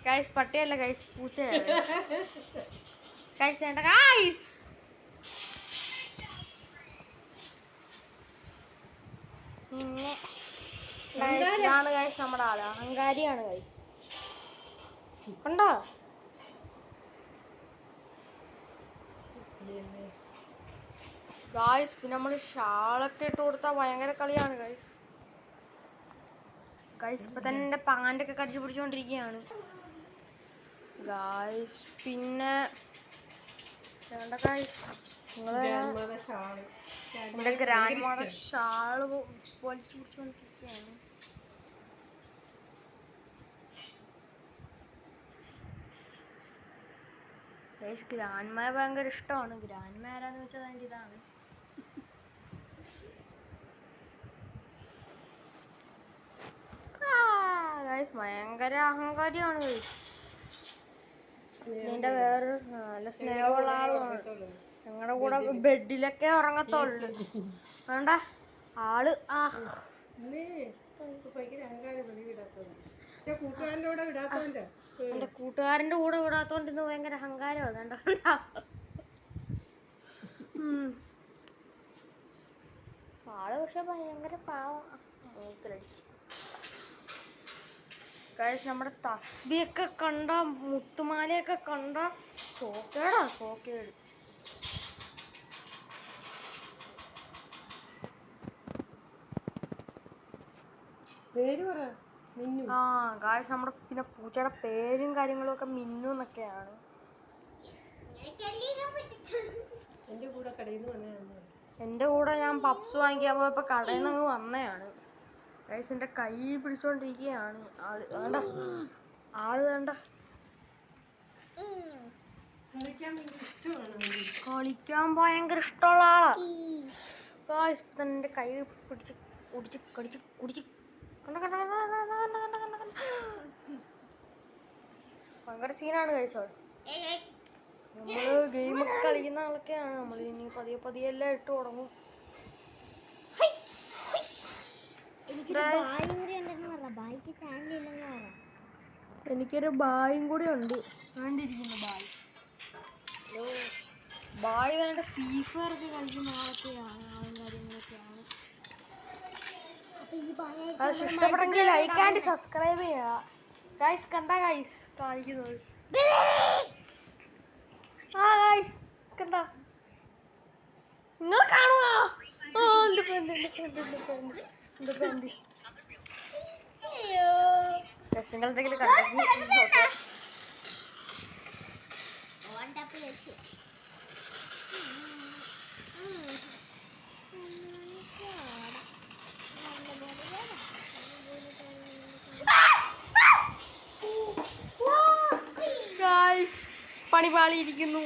Guys പട്ടിയല്ല guys, പൂച്ചയാണ് guys. വേണ്ട ഗൈസ്. പിന്നെ ഇതാണ് ഗൈസ് നമ്മുടെ ആള്, അഹങ്കാരിയാണ് ഗൈസ്. കണ്ടോ ഗൈസ്? പിന്നെ നമ്മള് ഷാളൊക്കെ ഇട്ട് കൊടുത്താൽ ഭയങ്കര കളിയാണ് ഗൈസ്. ഗൈസ് ഇപ്പൊ തന്നെ എന്റെ പാൻ്റൊക്കെ കടിച്ചു പിടിച്ചോണ്ടിരിക്കുകയാണ് ഗൈസ്. പിന്നെ വേണ്ട ഗൈസ്, നിങ്ങള് എന്റെ ഗ്രാൻഡ് മദർ ഷാള് വലിച്ചു പിടിച്ചോണ്ടിരിക്കുകയാണ്. ഗൈസ് ഗ്രാൻഡ്മയെ ഭയങ്കര ഇഷ്ടമാണ്. ഗ്രാൻഡ്മ ആരാന്ന് വെച്ചാൽ അതിൻ്റെ ഇതാണ്. ഭയങ്കര അഹങ്കാരിയാണ് ഗൈസ്. ഇതിന്റെ വേറൊരു നല്ല സ്നേഹമുള്ള ആളാണ്. ഞങ്ങളുടെ കൂടെ ബെഡിലൊക്കെ ഉറങ്ങത്തുള്ളു. വേണ്ട ആള് എന്റെ കൂട്ടുകാരന്റെ കൂടെ വിടാത്തോണ്ട് ഇന്ന് ഭയങ്കര അഹങ്കാരമാണ്. വേണ്ട ആള് പക്ഷെ ഭയങ്കര പാവടിച്ച് ഗൈസ്. നമ്മുടെ തസ്ബിയൊക്കെ കണ്ട, മുത്തുമാലയൊക്കെ കണ്ട സോക്കേട്. ആ ഗൈസ് നമ്മുടെ പിന്നെ പൂച്ചയുടെ പേരും കാര്യങ്ങളും ഒക്കെ മിന്നു എന്നൊക്കെയാണ്. എന്റെ കൂടെ ഞാൻ പപ്സ് വാങ്ങിക്കാൻ പോയപ്പോ കടയിൽ നിന്ന് വന്നതാണ് ഗൈസ്. എന്റെ കൈ പിടിച്ചോണ്ടിരിക്കുകയാണ് ആള് വേണ്ട. കളിക്കാൻ ഭയങ്കര ഇഷ്ടമുള്ള ആളാ ഗൈസ്. എന്റെ കൈ പിടിച്ച് കുടിച്ച് ഭയങ്കര സീനാണ് ഗൈസ്. നമ്മള് ഗെയിമൊക്കെ കളിക്കുന്ന ആളൊക്കെയാണ്. നമ്മൾ ഇനി പതിയെ എല്ലാം ഇട്ട് തുടങ്ങും. എനിക്കൊരു ബായും കൂടി ഉണ്ട്. വേണ്ടിയിരിക്കുന്നു ബായ്. ബായ് വേണ്ട ഫ്രീ ഫയർ ഒക്കെ കളിക്കുന്ന ആളൊക്കെയാണ്, ആളും കാര്യങ്ങളൊക്കെയാണ്. ഇഷ്ടപ്പെട്ടെങ്കിൽ ലൈക്ക് ആൻഡ് സബ്സ്ക്രൈബ് ചെയ്യുക ഗൈസ്. കണ്ട ഗൈസ് കാണിക്കുന്നത് കണ്ട നിങ്ങൾ കാണുക. നിങ്ങൾ എന്തെങ്കിലും കണ്ടു പണി പാളിയിരിക്കുന്നു.